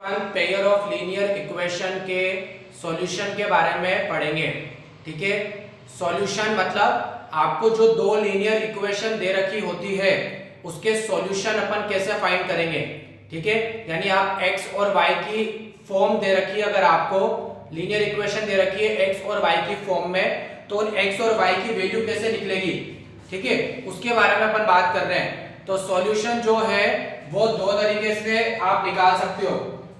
Pair of linear equation के solution के बारे में पढ़ेंगे। ठीक है, सॉल्यूशन मतलब आपको जो दो लीनियर इक्वेशन दे रखी होती है उसके सॉल्यूशन अपन कैसे फाइंड करेंगे। ठीक है, यानी आप x और y की फॉर्म दे रखी है, अगर आपको लीनियर इक्वेशन दे रखी है x और y की फॉर्म में, तो उन x और y की वैल्यू कैसे निकलेगी, ठीक है, उसके बारे में अपन बात कर रहे हैं। तो सॉल्यूशन जो है वो दो तरीके से आप निकाल सकते हो।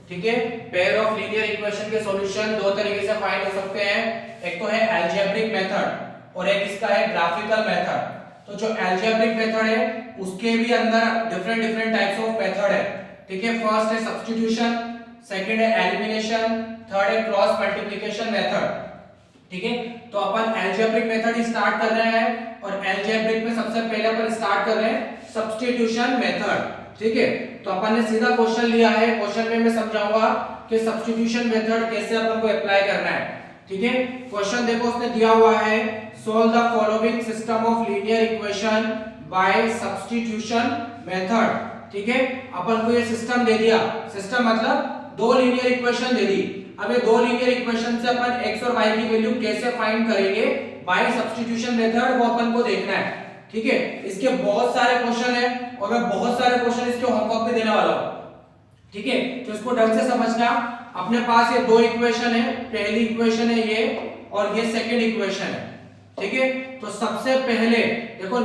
ठीक है, पेयर ऑफ लीनियर इक्वेशन के सॉल्यूशन दो तरीके से फाइंड हो सकते हैं। एक तो है अलजेब्रिक मेथड और एक इसका है ग्राफिकल मेथड। तो जो अलजेब्रिक मेथड है उसके भी अंदर डिफरेंट टाइप्स ऑफ मेथड है। ठीक है, फर्स्ट है सब्स्टिट्यूशन, सेकंड है एलिमिनेशन, थर्ड है क्रॉस मल्टीप्लिकेशन मेथड। ठीक है, तो अपन अलजेब्रिक मेथड स्टार्ट कर रहे हैं और अलजेब्रिक में सबसे पहले अपन स्टार्ट कर रहे हैं सब्स्टिट्यूशन मेथड। ठीक है, तो अपन ने सीधा क्वेश्चन लिया है, क्वेश्चन में मैं समझाऊंगा कि सब्स्टिट्यूशन मेथड कैसे अपन को अप्लाई करना है। ठीक है, क्वेश्चन देखो उसने दिया हुआ है, solve the following system of linear equation by substitution method. ठीक है, अपन को ये सिस्टम दे दिया, सिस्टम मतलब दो लीनियर इक्वेशन दे दी। अब ये दो लीनियर इक्वेशन से अपन x और y की वैल्यू कैसे फाइंड करेंगे बाय सब्स्टिट्यूशन मेथड, वो अपन को देखना है। ठीक है, इसके बहुत सारे क्वेश्चन है और मैं बहुत सारे क्वेश्चन इसके होमवर्क में देने वाला हूं। ठीक है, तो इसको ढंग से समझना। अपने पास ये दो इक्वेशन है, पहली इक्वेशन है ये और ये सेकंड इक्वेशन है। ठीक है, तो सबसे पहले देखो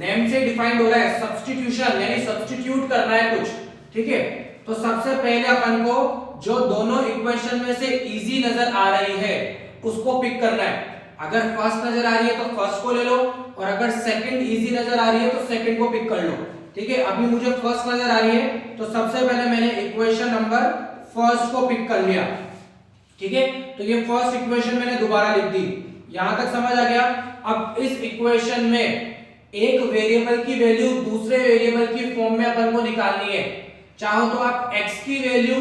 नेम से डिफाइंड हो रहा है सब्स्टिट्यूशन, यानी सब्स्टिट्यूट करना है कुछ। ठीक है, तो सबसे पहले अपन को जो दोनों इक्वेशन में से इजी नजर आ रही है उसको पिक करना है। अगर फर्स्ट नजर आ रही है तो फर्स्ट को ले लो और अगर सेकंड इजी नजर आ रही है तो सेकंड को पिक कर लो। ठीक है, अभी मुझे फर्स्ट नजर आ रही है तो सबसे पहले मैंने इक्वेशन नंबर फर्स्ट को पिक कर लिया। ठीक है, तो ये फर्स्ट इक्वेशन मैंने दोबारा लिख दी। यहां तक समझ आ गया। अब इस इक्वेशन में एक वेरिएबल की वैल्यू दूसरे वेरिएबल की फॉर्म में अपन को निकालनी है। चाहो तो आप x की वैल्यू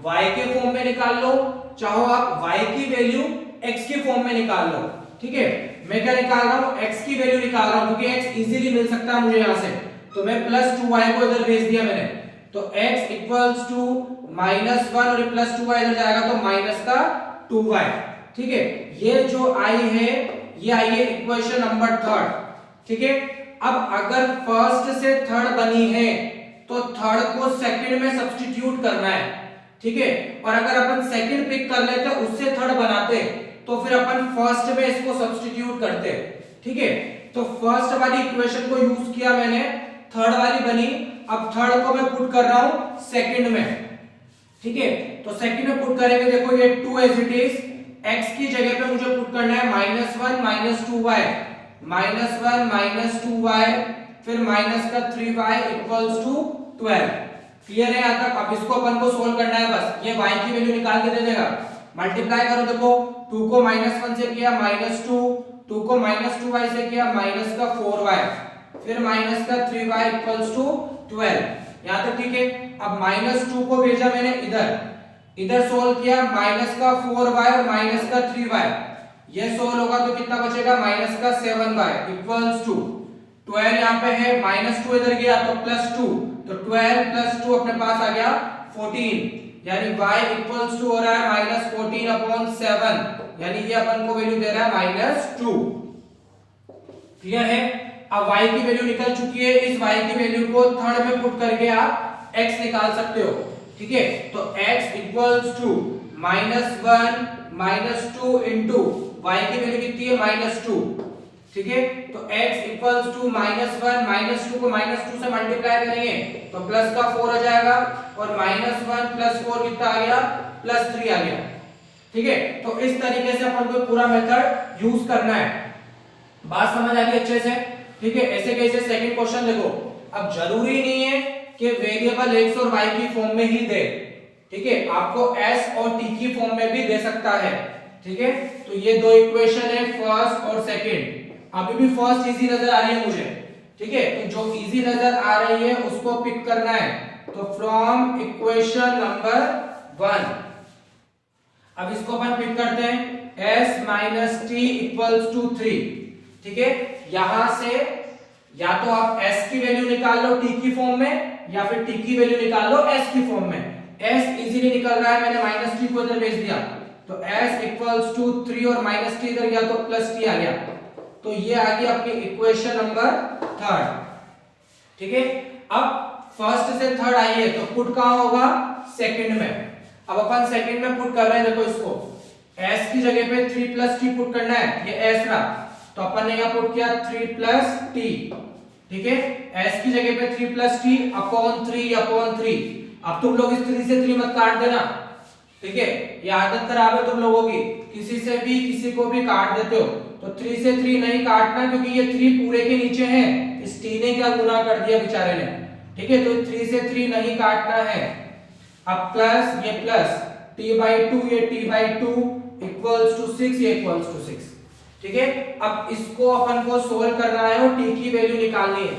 y के फॉर्म में निकाल लो, चाहो आप y की वैल्यू x के फॉर्म में निकाल लो। ठीक है, मैं क्या निकाल रहा हूं, x की वैल्यू निकाल रहा हूं क्योंकि x इजीली मिल सकता है मुझे यहां से, तो मैं प्लस 2y को इधर भेज दिया मैंने। तो x इक्वल्स टू -1 और प्लस 2y इधर जाएगा तो माइनस का 2y। ठीक है, ये जो आई है ये आई है इक्वेशन नंबर थर्ड। ठीक है, अब अगर फर्स्ट से थर्ड बनी है तो थर्ड को सेकंड में सब्स्टिट्यूट करना है। ठीक है, और अगर अपन सेकंड पिक कर लेते उससे थर्ड बनाते तो फिर अपन फर्स्ट में इसको सब्स्टिट्यूट करते। ठीक है, तो फर्स्ट वाली इक्वेशन को यूज किया मैंने, थर्ड वाली बनी, अब थर्ड को मैं पुट कर रहा हूं सेकंड में। ठीक है, तो सेकंड में पुट करेंगे, देखो ये 2 एज इट इज, x की जगह पे मुझे पुट करना है -1 -2y, -1 -2y, फिर माइनस का 3y इक्वल्स टू 12। क्लियर है यहां तक। अब इसको अपन को सोल्व करना है, बस ये y की वैल्यू निकाल के दे देगा। मल्टीप्लाई करो, देखो 2 को -1 से किया -2, 2 को -2y से किया माइनस का 4y, फिर माइनस का 3y इक्वल्स टू 12। यहां तक ठीक है। अब -2 को भेजा मैंने इधर, इधर सोल्व किया, माइनस का 4y और माइनस का 3y, ये सोल्व होगा तो कितना बचेगा, माइनस का 7y इक्वल्स टू 12। यहाँ पे है -2 इधर गया तो +2, तो 12 + 2 अपने पास आ गया 14, यानी y इक्वल्स टू हो रहा है -14/7, यानी ये अपन को वैल्यू दे रहा है -2। क्लियर है। अब y की वैल्यू निकल चुकी है, इस y की वैल्यू को थर्ड में पुट करके आप x निकाल सकते हो। ठीक है, तो x equals to -1 -2 into y की वैल्यू कितनी है -2। ठीक है, तो x इक्वल्स टू -1 -2 को -2 से मल्टीप्लाई करेंगे तो प्लस का 4 आ जाएगा और -1 + 4 कितना आ गया, +3 आ गया। ठीक है, तो इस तरीके से अपन को पूरा मेथड यूज करना है। बात समझ आ गई अच्छे से। ठीक है, ऐसे कैसे सेकंड क्वेश्चन देखो, अब जरूरी नहीं है कि वेरिएबल x और y की फॉर्म में ही दे। ठीक है, आपको s और t की फॉर्म में भी दे सकता है। ठीक है, तो ये दो इक्वेशन है फर्स्ट और सेकंड। अभी भी फर्स्ट इजी नजर आ रही है मुझे। ठीक है, तो जो इजी नजर आ रही है उसको पिक करना है। तो फ्रॉम इक्वेशन नंबर 1, अब इसको अपन पिक करते हैं s - t = 3। ठीक है, यहां से या तो आप s की वैल्यू निकाल लो t की फॉर्म में या फिर t की वैल्यू निकाल लो s की फॉर्म में। s इजीली निकल रहा है, मैंने माइनस टी को इधर भेज दिया तो s इक्वल्स टू 3 और माइनस टी इधर गया तो प्लस टी आ गया। तो ये आ गई अपनी इक्वेशन नंबर 3। ठीक है, अब फर्स्ट से थर्ड आई है तो पुट कहां होगा, सेकंड में। अब अपन सेकंड में पुट कर रहे हैं, देखो इसको s की जगह पे 3 प्लस टी पुट करना है, ये s रहा तो अपन ने यहां पुट किया 3 प्लस टी। ठीक है, s की जगह पे 3 प्लस टी अपॉन 3। अब तुम लोग इस 3 से 3 मत काट देना, ठीक है, ये आदत खराब है तुम लोगों की, किसी से भी किसी को भी काट देते हो तो 3 से 3 नहीं काटना, क्योंकि ये 3 पूरे के नीचे है, इस t ने क्या गुना कर दिया बेचारे ने। ठीक है, तो 3 से 3 नहीं काटना है। अब प्लस ये प्लस t/2 ये t/2 इक्वल्स टू 6, ये इक्वल्स टू 6। ठीक है, अब इसको अपन को सोल्व करना है और t की वैल्यू निकालनी है।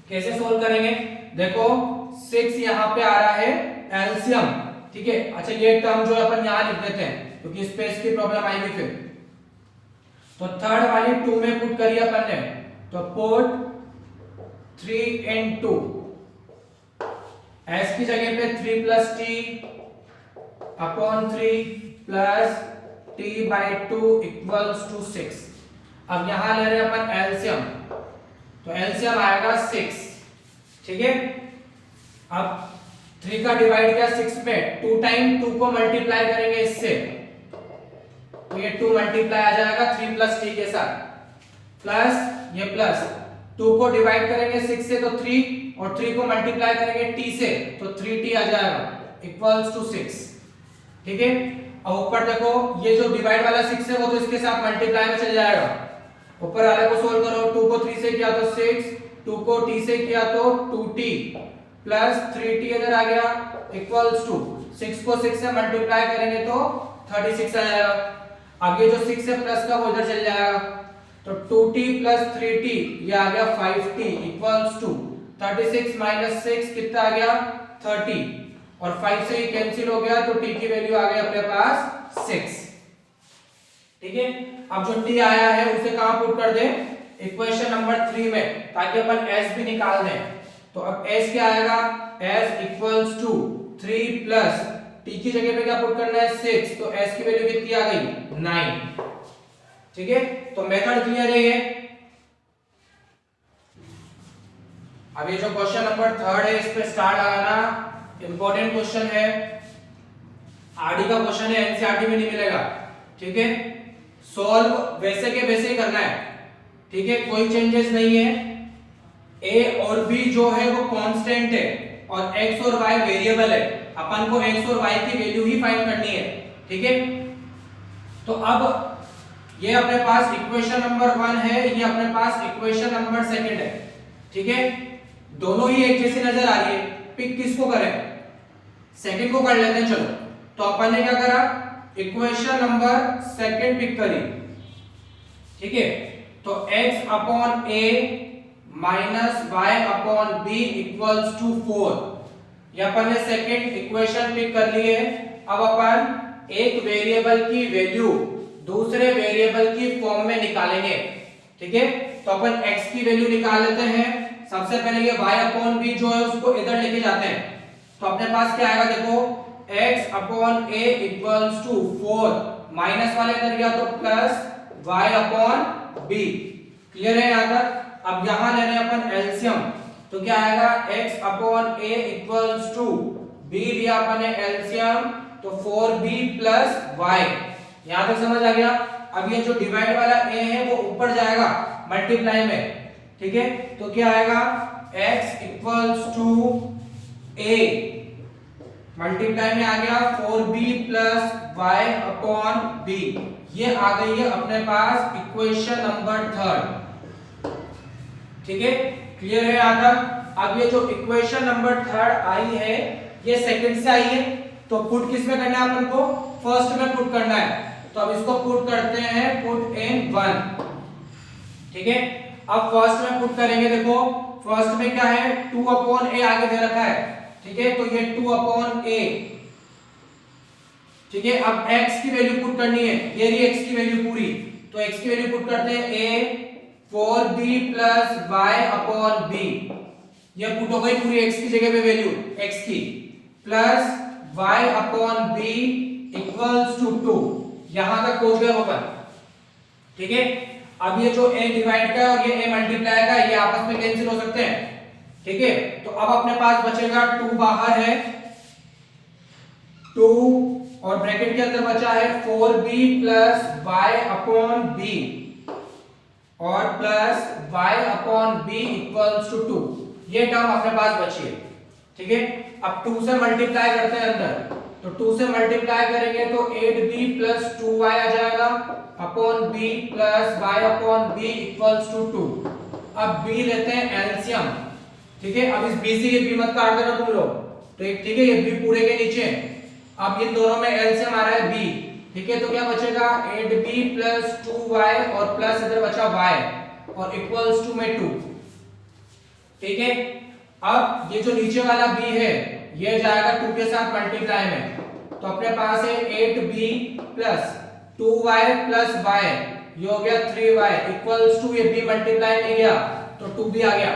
कैसे सोल्व करेंगे, देखो 6 यहाँ पे आ रहा है एलसीएम। ठीक है, अच्छा ये टर्म जो अपन यहाँ लिख देते हैं क्योंकि स्पेस की प्रॉब्लम आएगी फिर। तो थर्ड वाली 2 में पुट करिए अपन ने, तो पुट 3 and 2, s की जगह पे 3 plus T upon 3 plus t/2 equals to 6। अब यहां ले रहे हैं अपन एलसीएम, तो एलसीएम आएगा 6। ठीक है, अब 3 का डिवाइड किया 6 में, 2 टाइम 2 को मल्टीप्लाई करेंगे इससे तो ये 2 मल्टीप्लाई आ जाएगा 3 प्लस टी के साथ, प्लस ये प्लस 2 को डिवाइड करेंगे 6 से तो 3 और 3 को मल्टीप्लाई करेंगे t से तो 3t आ जाएगा इक्वल्स टू 6। ठीक है, अब ऊपर देखो ये जो डिवाइड वाला 6 है वो तो इसके साथ मल्टीप्लाई में चल जाएगा, ऊपर वाले को सोल्व करो, 2 को 3 से किया तो 6, 2 को t से किया तो 2t प्लस 3t इधर आ गया इक्वल्स टू 6 को 6 से मल्टीप्लाई करेंगे तो 36 आ जाएगा। अब ये जो 6 है प्लस का वो इधर चल जाएगा तो 2t प्लस 3t ये आ गया 5t इक्वल्स टू 36 माइनस 6 कितना आ गया 30 और 5 से ये कैंसिल हो गया तो t की वैल्यू आ गई अपने पास 6। ठीक है, अब जो t आया है उसे कहां पुट कर दे, इक्वेशन नंबर 3 में, ताकि अपन s भी निकाल दें। तो अब s क्या आएगा, s equals to 3 plus t की जगह पे क्या पुट करना है 6, तो s की वैल्यू कितनी आ गई 9। ठीक है, तो मेथड क्लियर है ये। अब ये जो क्वेश्चन नंबर 3 है इस पे स्टार लगाना, इंपॉर्टेंट क्वेश्चन है, आरडी का क्वेश्चन है, एनसीईआरटी में नहीं मिलेगा। ठीक है, सॉल्व वैसे के वैसे ही करना है। ठीक है, कोई चेंजेस नहीं है, a और b जो है वो कांस्टेंट है और x और y वेरिएबल है, अपन को x और y की वैल्यू ही फाइंड करनी है। ठीक है, तो अब ये अपने पास इक्वेशन नंबर 1 है, ये अपने पास इक्वेशन नंबर 2 है। ठीक है, दोनों ही एक जैसी नजर आ रही है, पिक किसको करें, सेकंड को कर लेते हैं। चलो, तो अपन ने क्या करा, इक्वेशन नंबर 2 पिक करी। ठीक है, तो x upon a minus y upon b equals to 4, ये अपन ने सेकंड इक्वेशन पिक कर ली है। अब अपन एक वेरिएबल की वैल्यू दूसरे वेरिएबल की फॉर्म में निकालेंगे। ठीक है, तो अपन x की वैल्यू निकाल लेते हैं। सबसे पहले ये y अपॉन b जो है उसको इधर लेके जाते हैं, तो अपने पास क्या आएगा, देखो x upon a equals to 4, minus वाले इधर गया तो plus y upon b। Clear है यहाँ तक। अब यहाँ ले रहे हैं अपन एलसीएम, तो क्या आएगा x upon a equals to b, लिया अपन ने एलसीएम तो 4b प्लस y। यहाँ तक समझ आ गया। अब ये जो डिवाइड वाला a है वो ऊपर जाएगा मल्टीप्लाई में। ठीक है, तो क्या आएगा x equals to a, multiply में आ गया 4b plus y upon b। ये आ गई है अपने पास इक्वेशन नंबर 3। ठीक है, क्लियर है यहाँ तक। अब ये जो इक्वेशन नंबर 3 आई है ये सेकंड से आई है, तो पुट किस में करना है अपन को, फर्स्ट में पुट करना है। तो अब इसको पुट करते हैं, पुट इन 1। ठीक है, अब फर्स्ट में पुट करेंगे, देखो फर्स्ट में क्या है 2 अपॉन a आगे दे रखा है। ठीक है, तो ये 2 अपॉन a। ठीक है, अब x की वैल्यू पुट करनी है, ये रही x की वैल्यू पूरी, तो x की वैल्यू पुट करते हैं a 4b plus y upon b, ये पुट हो गई पूरी x की जगह पे वैल्यू x की, plus y upon b equals to 2। यहां तक पहुंच गए अपन, ठीक है। अब ये जो a डिवाइड का और ये a मल्टीप्लाई का, ये आपस में कैंसिल हो सकते हैं, ठीक है। तो अब अपने पास बचेगा 2 बाहर है, 2 और ब्रैकेट के अंदर बचा है 4b plus y upon b और plus y upon b equals to 2। ये टर्म अपने पास बची है, ठीक है। अब 2 से मल्टीप्लाई करते हैं अंदर, तो 2 से मल्टीप्लाई करेंगे तो 8b प्लस 2y आ जाएगा upon b plus y upon b equals to 2। अब b लेते हैं एलसीएम, ठीक है। अब इस b से ये b मत काट देना तुम लोग, तो ठीक है, ये b पूरे के नीचे। अब इन दोनों में एलसीएम आ रहा है b, ठीक है। तो क्या बचेगा 8b प्लस 2y और प्लस इधर बचा y और इक्वल्स टू में 2, ठीक है। अब ये जो नीचे वाला b है ये जाएगा 2 के साथ मल्टीप्लाई में, तो अपने पास है 8b plus 2y plus y, ये हो गया 3y इक्वल्स टू, ये b मल्टीप्लाई में गया तो 2b आ गया,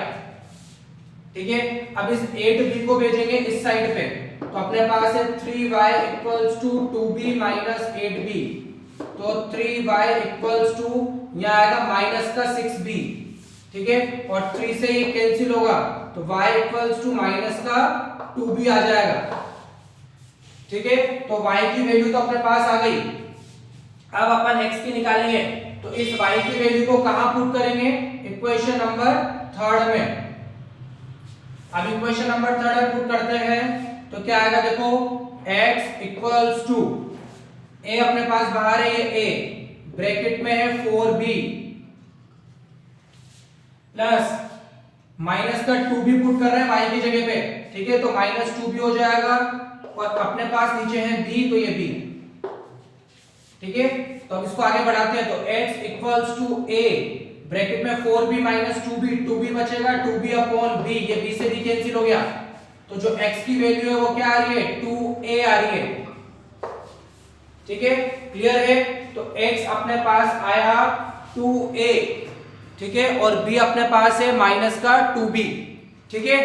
ठीक है। अब इस 8b को भेजेंगे इस साइड पे, तो अपने पास है 3y equals to 2b minus 8b, तो 3y इक्वल्स टू यहां आएगा माइनस का 6b, ठीक है। और 3 से ये कैंसिल होगा तो y इक्वल्स टू माइनस का 2b आ जाएगा, ठीक है। तो y की वैल्यू तो अपने पास आ गई। अब अपन x की निकालेंगे, तो इस y की वैल्यू को कहां पुट करेंगे, इक्वेशन नंबर 3 में। अब इक्वेशन नंबर 3 में पुट करते हैं तो क्या आएगा, देखो x इक्वल्स टू a अपने पास बाहर है, ये a ब्रैकेट में है 4b प्लस माइनस का 2b पुट कर रहे हैं y की जगह पे, ठीक है। तो माइनस 2b हो जाएगा और अपने पास नीचे है b, तो ये b, ठीक है। तो अब इसको आगे बढ़ाते हैं, तो x equals to a bracket में 4b माइनस 2b, 2b बचेगा 2b अपॉन b, ये b से b कैंसिल हो गया, तो जो x की वैल्यू है वो क्या आ रही है, 2a आ रही है, ठीक है। क्लियर है, तो x अपने पास आया 2a, ठीक है, और b अपने पास है माइनस का 2b, ठीक है।